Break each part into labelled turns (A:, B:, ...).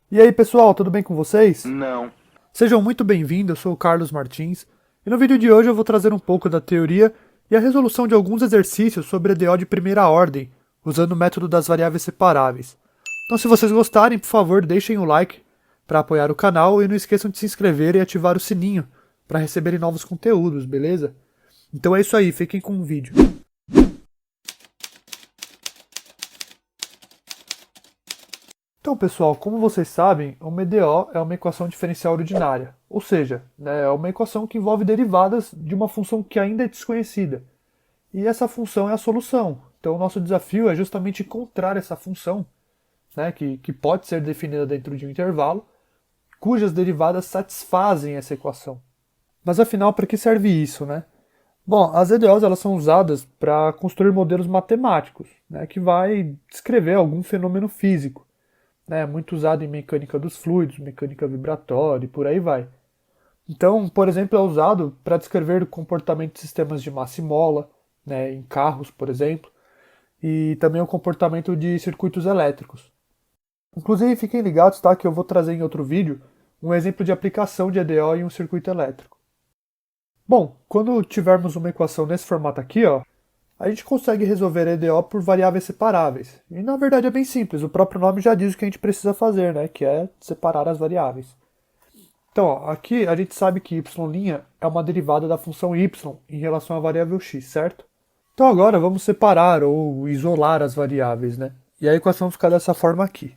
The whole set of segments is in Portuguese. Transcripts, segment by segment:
A: E aí pessoal, tudo bem com vocês?
B: Não.
A: Sejam muito bem-vindos, eu sou o Carlos Martins e no vídeo de hoje eu vou trazer um pouco da teoria e a resolução de alguns exercícios sobre EDO de primeira ordem, usando o método das variáveis separáveis. Então se vocês gostarem, por favor, deixem o like para apoiar o canal e não esqueçam de se inscrever e ativar o sininho para receberem novos conteúdos, beleza? Então é isso aí, fiquem com o vídeo. Então, pessoal, como vocês sabem, uma EDO é uma equação diferencial ordinária, ou seja, né, é uma equação que envolve derivadas de uma função que ainda é desconhecida. E essa função é a solução. Então, o nosso desafio é justamente encontrar essa função, né, que pode ser definida dentro de um intervalo, cujas derivadas satisfazem essa equação. Mas afinal, para que serve isso, né? Bom, as EDOs elas são usadas para construir modelos matemáticos, né, que vai descrever algum fenômeno físico, né, muito usado em mecânica dos fluidos, mecânica vibratória e por aí vai. Então, por exemplo, é usado para descrever o comportamento de sistemas de massa e mola, né, em carros, por exemplo, e também o comportamento de circuitos elétricos. Inclusive, fiquem ligados, tá, que eu vou trazer em outro vídeo um exemplo de aplicação de EDO em um circuito elétrico. Bom, quando tivermos uma equação nesse formato aqui, ó, a gente consegue resolver EDO por variáveis separáveis. E na verdade é bem simples, o próprio nome já diz o que a gente precisa fazer, né, que é separar as variáveis. Então, ó, aqui a gente sabe que y' é uma derivada da função y em relação à variável x, certo? Então agora vamos separar ou isolar as variáveis, né? E a equação fica dessa forma aqui.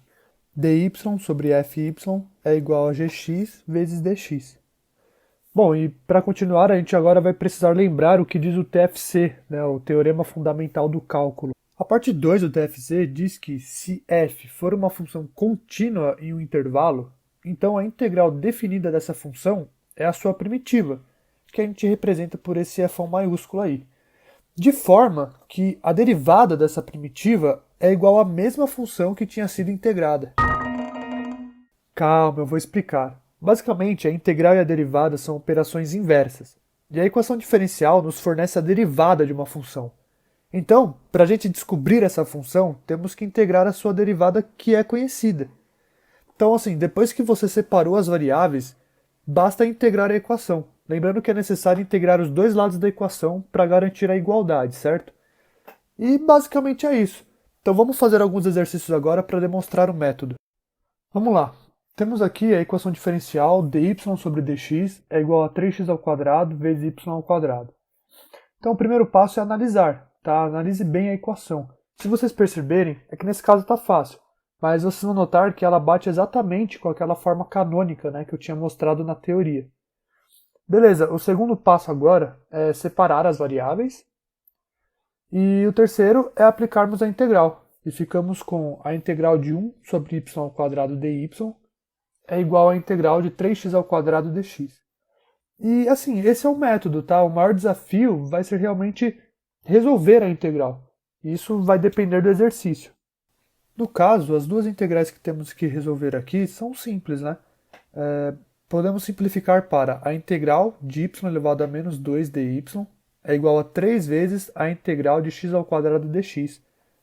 A: dy sobre fy é igual a gx vezes dx. Bom, e para continuar, a gente agora vai precisar lembrar o que diz o TFC, né, o Teorema Fundamental do Cálculo. A parte 2 do TFC diz que se f for uma função contínua em um intervalo, então a integral definida dessa função é a sua primitiva, que a gente representa por esse f maiúsculo aí. De forma que a derivada dessa primitiva é igual à mesma função que tinha sido integrada. Calma, eu vou explicar. Basicamente, a integral e a derivada são operações inversas, e a equação diferencial nos fornece a derivada de uma função. Então, para a gente descobrir essa função, temos que integrar a sua derivada que é conhecida. Então, assim, depois que você separou as variáveis, basta integrar a equação. Lembrando que é necessário integrar os dois lados da equação para garantir a igualdade, certo? E basicamente é isso. Então vamos fazer alguns exercícios agora para demonstrar o método. Vamos lá. Temos aqui a equação diferencial dy sobre dx é igual a 3x ao quadrado vezes y ao quadrado. Então o primeiro passo é analisar, tá? Analise bem a equação. Se vocês perceberem, é que nesse caso está fácil, mas vocês vão notar que ela bate exatamente com aquela forma canônica, né, que eu tinha mostrado na teoria. Beleza, o segundo passo agora é separar as variáveis. E o terceiro é aplicarmos a integral. E ficamos com a integral de 1 sobre y ao quadrado dy é igual à integral de 3x ao quadrado dx. E assim, esse é o método, tá? O maior desafio vai ser realmente resolver a integral. Isso vai depender do exercício. No caso, as duas integrais que temos que resolver aqui são simples, né? Podemos simplificar para a integral de y elevado a menos 2 dy é igual a 3 vezes a integral de x ao quadrado dx,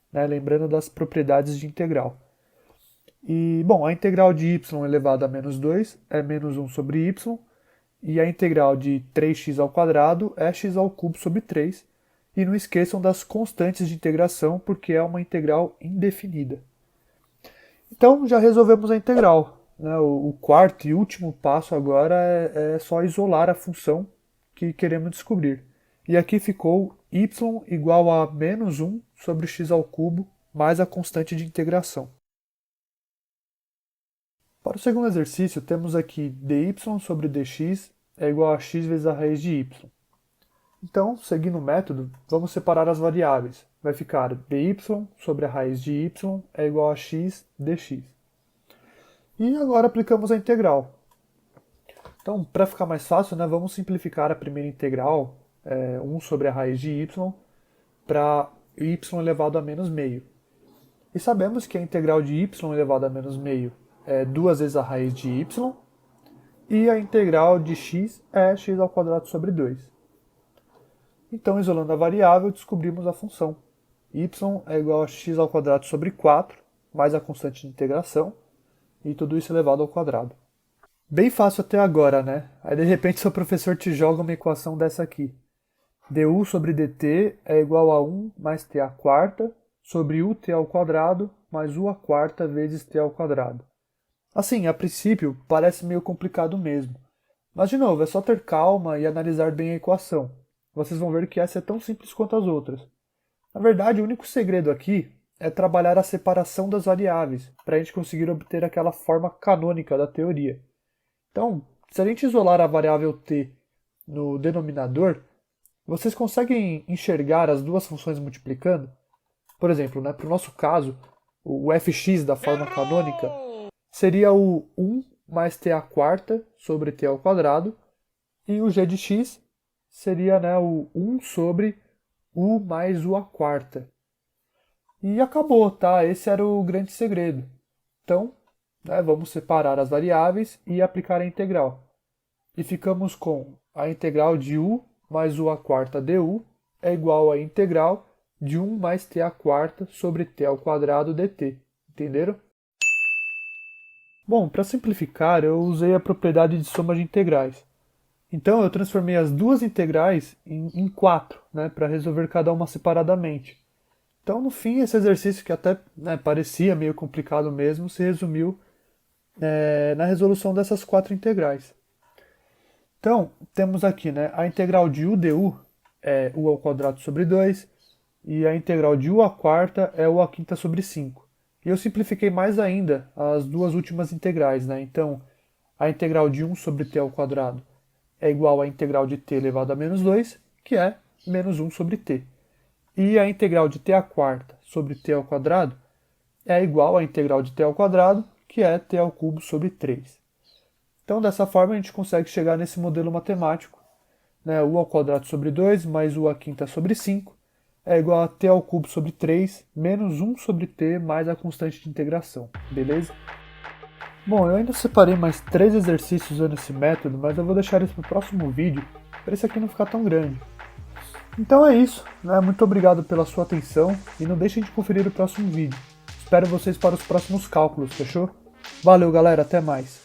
A: né? Lembrando das propriedades de integral. E, bom, a integral de y elevado a menos 2 é menos 1 sobre y, e a integral de 3x ao quadrado é x ao cubo sobre 3. E não esqueçam das constantes de integração, porque é uma integral indefinida. Então, já resolvemos a integral, né? O quarto e último passo agora é só isolar a função que queremos descobrir. E aqui ficou y igual a menos 1 sobre x ao cubo mais a constante de integração. Para o segundo exercício, temos aqui dy sobre dx é igual a x vezes a raiz de y. Então, seguindo o método, vamos separar as variáveis. Vai ficar dy sobre a raiz de y é igual a x dx. E agora aplicamos a integral. Então, para ficar mais fácil, né, vamos simplificar a primeira integral, 1 sobre a raiz de y, para y elevado a menos meio. E sabemos que a integral de y elevado a menos meio é 2 vezes a raiz de y, e a integral de x é x ao quadrado sobre 2. Então, isolando a variável, descobrimos a função. Y é igual a x ao quadrado sobre 4, mais a constante de integração, e tudo isso elevado ao quadrado. Bem fácil até agora, né? Aí de repente seu professor te joga uma equação dessa aqui. du sobre dt é igual a 1 mais t à quarta sobre ut ao quadrado mais u à quarta vezes t ao quadrado. Assim, a princípio, parece meio complicado mesmo. Mas, de novo, é só ter calma e analisar bem a equação. Vocês vão ver que essa é tão simples quanto as outras. Na verdade, o único segredo aqui é trabalhar a separação das variáveis, para a gente conseguir obter aquela forma canônica da teoria. Então, se a gente isolar a variável t no denominador, vocês conseguem enxergar as duas funções multiplicando? Por exemplo, né, para o nosso caso, o fx da forma canônica seria o 1 mais t à quarta sobre t ao quadrado, e o g de x seria, né, o 1 sobre u mais u à quarta. E acabou, tá? Esse era o grande segredo. Então, né, vamos separar as variáveis e aplicar a integral. E ficamos com a integral de u mais u à quarta du é igual à integral de 1 mais t à quarta sobre t ao quadrado dt. Entenderam? Bom, para simplificar, eu usei a propriedade de soma de integrais. Então, eu transformei as duas integrais em 4, né, para resolver cada uma separadamente. Então, no fim, esse exercício, que até, né, parecia meio complicado mesmo, se resumiu na resolução dessas 4 integrais. Então, temos aqui, né, a integral de u du é u ao quadrado sobre 2, e a integral de u à quarta é u à quinta sobre 5. E eu simplifiquei mais ainda as duas últimas integrais, né? Então, a integral de 1 sobre t ao quadrado é igual à integral de t elevado a menos 2, que é menos 1 sobre t. E a integral de t à quarta sobre t ao quadrado é igual à integral de t ao quadrado, que é t ao cubo sobre 3. Então, dessa forma, a gente consegue chegar nesse modelo matemático, né? U ao quadrado sobre 2 mais u à quinta sobre 5 é igual a t ao cubo sobre 3 menos 1 sobre t mais a constante de integração, beleza? Bom, eu ainda separei mais 3 exercícios usando esse método, mas eu vou deixar isso para o próximo vídeo, para esse aqui não ficar tão grande. Então é isso, né? Muito obrigado pela sua atenção e não deixem de conferir o próximo vídeo. Espero vocês para os próximos cálculos, fechou? Valeu galera, até mais!